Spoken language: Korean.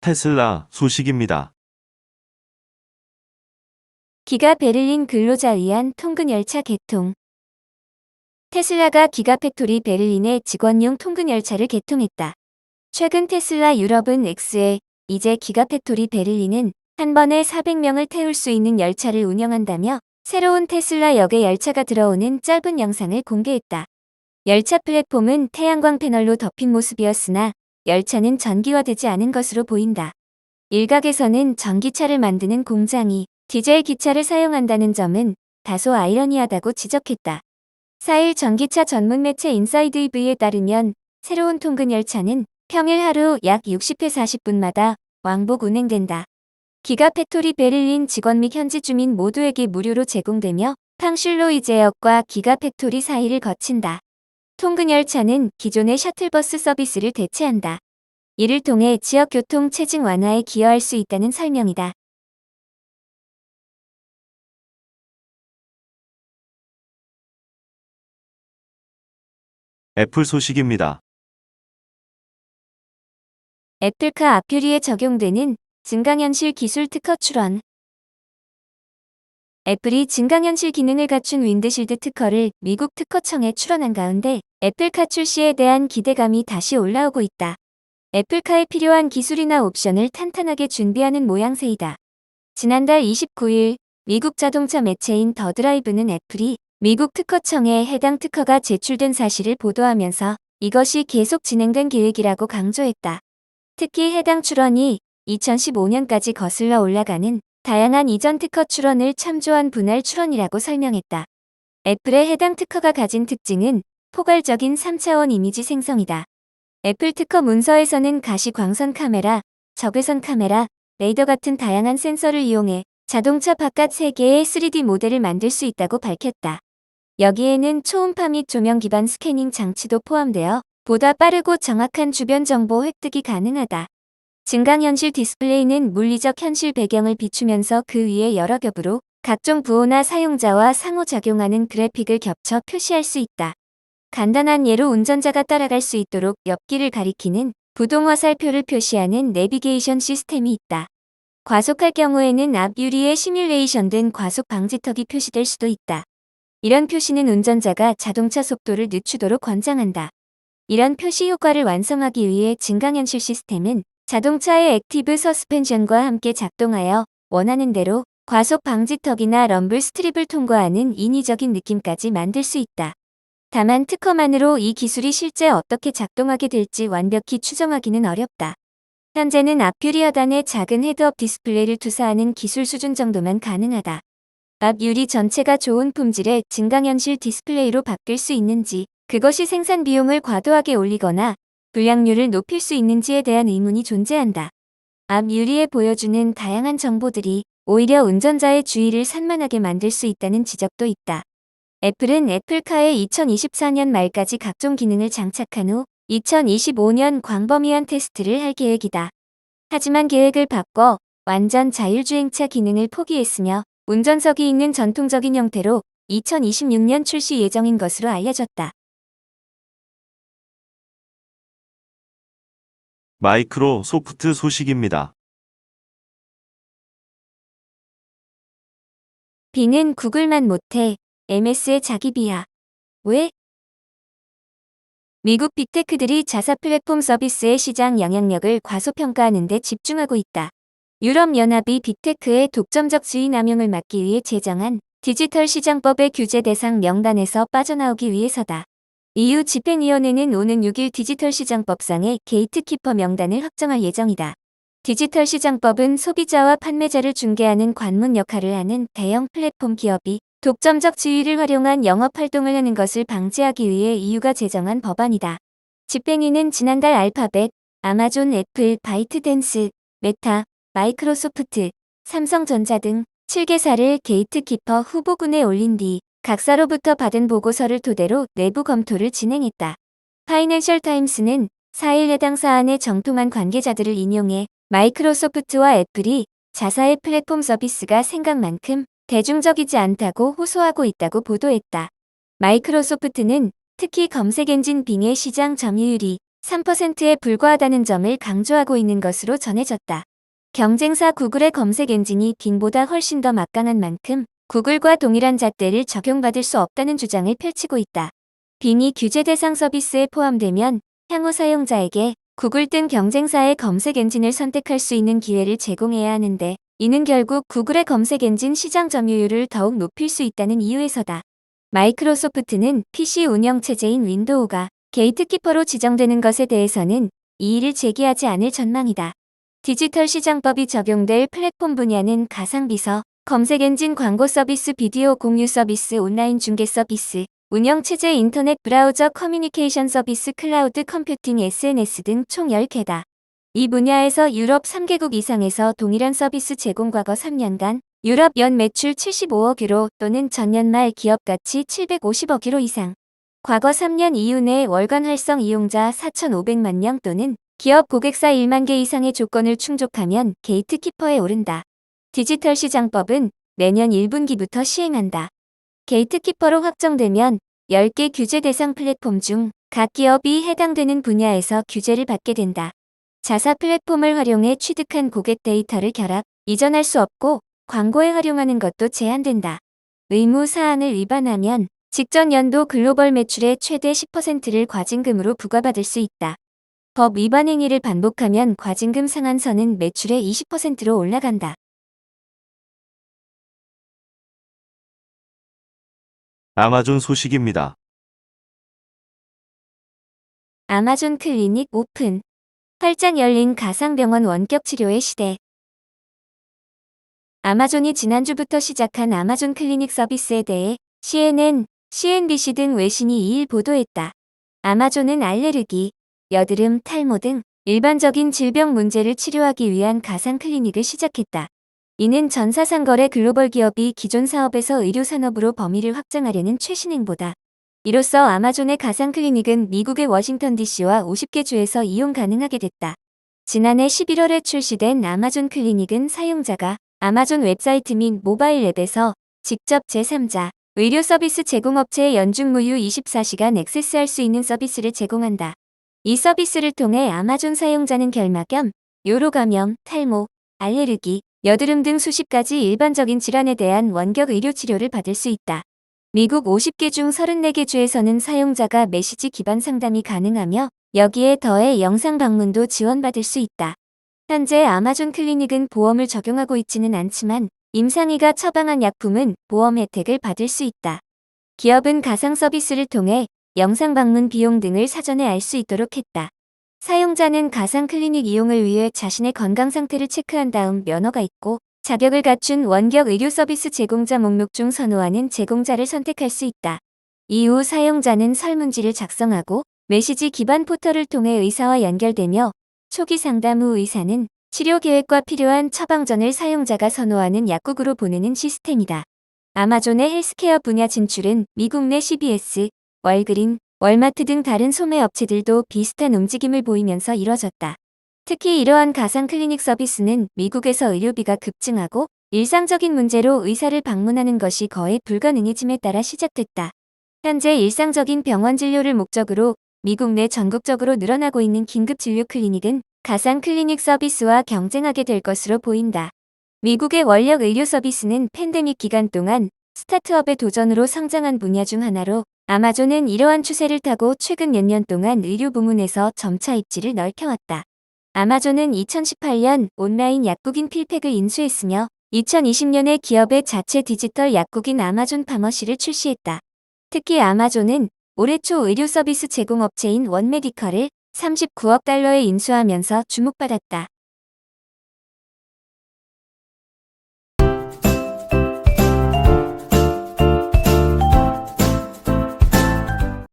테슬라 소식입니다. 기가 베를린 근로자 위한 통근 열차 개통. 테슬라가 기가팩토리 베를린의 직원용 통근 열차를 개통했다. 최근 테슬라 유럽은 X에, 이제 기가팩토리 베를린은 한 번에 400명을 태울 수 있는 열차를 운영한다며 새로운 테슬라 역의 열차가 들어오는 짧은 영상을 공개했다. 열차 플랫폼은 태양광 패널로 덮인 모습이었으나 열차는 전기화되지 않은 것으로 보인다. 일각에서는 전기차를 만드는 공장이 디젤 기차를 사용한다는 점은 다소 아이러니하다고 지적했다. 4일 전기차 전문 매체 인사이드 EV에 따르면 새로운 통근 열차는 평일 하루 약 60회 40분마다 왕복 운행된다. 기가팩토리 베를린 직원 및 현지 주민 모두에게 무료로 제공되며 팡슐로이제역과 기가팩토리 사이를 거친다. 통근 열차는 기존의 셔틀버스 서비스를 대체한다. 이를 통해 지역 교통 체증 완화에 기여할 수 있다는 설명이다. 애플 소식입니다. 애플카 아퓨리에 적용되는 증강현실 기술 특허 출원. 애플이 증강현실 기능을 갖춘 윈드실드 특허를 미국 특허청에 출원한 가운데 애플카 출시에 대한 기대감이 다시 올라오고 있다. 애플카에 필요한 기술이나 옵션을 탄탄하게 준비하는 모양새이다. 지난달 29일 미국 자동차 매체인 더 드라이브는 애플이 미국 특허청에 해당 특허가 제출된 사실을 보도하면서 이것이 계속 진행된 계획이라고 강조했다. 특히 해당 출원이 2015년까지 거슬러 올라가는 다양한 이전 특허 출원을 참조한 분할 출원이라고 설명했다. 애플의 해당 특허가 가진 특징은 포괄적인 3차원 이미지 생성이다. 애플 특허 문서에서는 가시광선 카메라, 적외선 카메라, 레이더 같은 다양한 센서를 이용해 자동차 바깥 세계의 3D 모델을 만들 수 있다고 밝혔다. 여기에는 초음파 및 조명 기반 스캐닝 장치도 포함되어 보다 빠르고 정확한 주변 정보 획득이 가능하다. 증강현실 디스플레이는 물리적 현실 배경을 비추면서 그 위에 여러 겹으로 각종 부호나 사용자와 상호작용하는 그래픽을 겹쳐 표시할 수 있다. 간단한 예로 운전자가 따라갈 수 있도록 옆길을 가리키는 부동화살표를 표시하는 내비게이션 시스템이 있다. 과속할 경우에는 앞 유리에 시뮬레이션된 과속 방지턱이 표시될 수도 있다. 이런 표시는 운전자가 자동차 속도를 늦추도록 권장한다. 이런 표시 효과를 완성하기 위해 증강현실 시스템은 자동차의 액티브 서스펜션과 함께 작동하여 원하는 대로 과속 방지턱이나 럼블 스트립을 통과하는 인위적인 느낌까지 만들 수 있다. 다만 특허만으로 이 기술이 실제 어떻게 작동하게 될지 완벽히 추정하기는 어렵다. 현재는 앞유리 하단에 작은 헤드업 디스플레이를 투사하는 기술 수준 정도만 가능하다. 앞 유리 전체가 좋은 품질의 증강현실 디스플레이로 바뀔 수 있는지, 그것이 생산 비용을 과도하게 올리거나 불량률을 높일 수 있는지에 대한 의문이 존재한다. 앞 유리에 보여주는 다양한 정보들이 오히려 운전자의 주의를 산만하게 만들 수 있다는 지적도 있다. 애플은 애플카에 2024년 말까지 각종 기능을 장착한 후 2025년 광범위한 테스트를 할 계획이다. 하지만 계획을 바꿔 완전 자율주행차 기능을 포기했으며 운전석이 있는 전통적인 형태로 2026년 출시 예정인 것으로 알려졌다. 마이크로소프트 소식입니다. B는 구글만 못해. MS의 자기 비하. 왜? 미국 빅테크들이 자사 플랫폼 서비스의 시장 영향력을 과소평가하는 데 집중하고 있다. 유럽연합이 빅테크의 독점적 지위 남용을 막기 위해 제정한 디지털 시장법의 규제 대상 명단에서 빠져나오기 위해서다. EU 집행위원회는 오는 6일 디지털 시장법상의 게이트키퍼 명단을 확정할 예정이다. 디지털 시장법은 소비자와 판매자를 중개하는 관문 역할을 하는 대형 플랫폼 기업이 독점적 지위를 활용한 영업 활동을 하는 것을 방지하기 위해 EU가 제정한 법안이다. 집행위는 지난달 알파벳, 아마존, 애플, 바이트댄스, 메타, 마이크로소프트, 삼성전자 등 7개사를 게이트키퍼 후보군에 올린 뒤 각사로부터 받은 보고서를 토대로 내부 검토를 진행했다. 파이낸셜 타임스는 4일 해당 사안에 정통한 관계자들을 인용해 마이크로소프트와 애플이 자사의 플랫폼 서비스가 생각만큼 대중적이지 않다고 호소하고 있다고 보도했다. 마이크로소프트는 특히 검색 엔진 빙의 시장 점유율이 3%에 불과하다는 점을 강조하고 있는 것으로 전해졌다. 경쟁사 구글의 검색 엔진이 빙보다 훨씬 더 막강한 만큼 구글과 동일한 잣대를 적용받을 수 없다는 주장을 펼치고 있다. 빙이 규제 대상 서비스에 포함되면 향후 사용자에게 구글 등 경쟁사의 검색 엔진을 선택할 수 있는 기회를 제공해야 하는데, 이는 결국 구글의 검색 엔진 시장 점유율을 더욱 높일 수 있다는 이유에서다. 마이크로소프트는 PC 운영체제인 윈도우가 게이트키퍼로 지정되는 것에 대해서는 이의를 제기하지 않을 전망이다. 디지털 시장법이 적용될 플랫폼 분야는 가상비서, 검색 엔진 광고 서비스, 비디오 공유 서비스, 온라인 중개 서비스, 운영체제, 인터넷 브라우저 커뮤니케이션 서비스, 클라우드 컴퓨팅, SNS 등 총 10개다. 이 분야에서 유럽 3개국 이상에서 동일한 서비스 제공. 과거 3년간 유럽 연 매출 75억 유로 또는 전년 말 기업 가치 750억 유로 이상. 과거 3년 이후 내 월간 활성 이용자 4,500만 명 또는 기업 고객사 1만 개 이상의 조건을 충족하면 게이트키퍼에 오른다. 디지털 시장법은 내년 1분기부터 시행한다. 게이트키퍼로 확정되면 10개 규제 대상 플랫폼 중 각 기업이 해당되는 분야에서 규제를 받게 된다. 자사 플랫폼을 활용해 취득한 고객 데이터를 결합, 이전할 수 없고 광고에 활용하는 것도 제한된다. 의무 사항을 위반하면 직전 연도 글로벌 매출의 최대 10%를 과징금으로 부과받을 수 있다. 법 위반 행위를 반복하면 과징금 상한선은 매출의 20%로 올라간다. 아마존 소식입니다. 아마존 클리닉 오픈. 활짝 열린 가상병원 원격 치료의 시대. 아마존이 지난주부터 시작한 아마존 클리닉 서비스에 대해 CNN, CNBC 등 외신이 2일 보도했다. 아마존은 알레르기, 여드름, 탈모 등 일반적인 질병 문제를 치료하기 위한 가상 클리닉을 시작했다. 이는 전사상거래 글로벌 기업이 기존 사업에서 의료 산업으로 범위를 확장하려는 최신 행보다. 이로써 아마존의 가상 클리닉은 미국의 워싱턴 DC와 50개 주에서 이용 가능하게 됐다. 지난해 11월에 출시된 아마존 클리닉은 사용자가 아마존 웹사이트 및 모바일 앱에서 직접 제3자, 의료 서비스 제공업체의 연중무휴 24시간 액세스할 수 있는 서비스를 제공한다. 이 서비스를 통해 아마존 사용자는 결막염, 요로 감염, 탈모, 알레르기, 여드름 등 수십 가지 일반적인 질환에 대한 원격 의료 치료를 받을 수 있다. 미국 50개 중 34개 주에서는 사용자가 메시지 기반 상담이 가능하며 여기에 더해 영상 방문도 지원받을 수 있다. 현재 아마존 클리닉은 보험을 적용하고 있지는 않지만 임상의가 처방한 약품은 보험 혜택을 받을 수 있다. 기업은 가상 서비스를 통해 영상 방문 비용 등을 사전에 알 수 있도록 했다. 사용자는 가상 클리닉 이용을 위해 자신의 건강 상태를 체크한 다음 면허가 있고 자격을 갖춘 원격 의료 서비스 제공자 목록 중 선호하는 제공자를 선택할 수 있다. 이후 사용자는 설문지를 작성하고 메시지 기반 포털을 통해 의사와 연결되며 초기 상담 후 의사는 치료 계획과 필요한 처방전을 사용자가 선호하는 약국으로 보내는 시스템이다. 아마존의 헬스케어 분야 진출은 미국 내 CVS, 월그린, 월마트 등 다른 소매 업체들도 비슷한 움직임을 보이면서 이뤄졌다. 특히 이러한 가상 클리닉 서비스는 미국에서 의료비가 급증하고 일상적인 문제로 의사를 방문하는 것이 거의 불가능해짐에 따라 시작됐다. 현재 일상적인 병원 진료를 목적으로 미국 내 전국적으로 늘어나고 있는 긴급 진료 클리닉은 가상 클리닉 서비스와 경쟁하게 될 것으로 보인다. 미국의 원격 의료 서비스는 팬데믹 기간 동안 스타트업의 도전으로 성장한 분야 중 하나로 아마존은 이러한 추세를 타고 최근 몇 년 동안 의료 부문에서 점차 입지를 넓혀왔다. 아마존은 2018년 온라인 약국인 필팩을 인수했으며 2020년에 기업의 자체 디지털 약국인 아마존 파머시를 출시했다. 특히 아마존은 올해 초 의료 서비스 제공업체인 원메디컬을 $39억 달러에 인수하면서 주목받았다.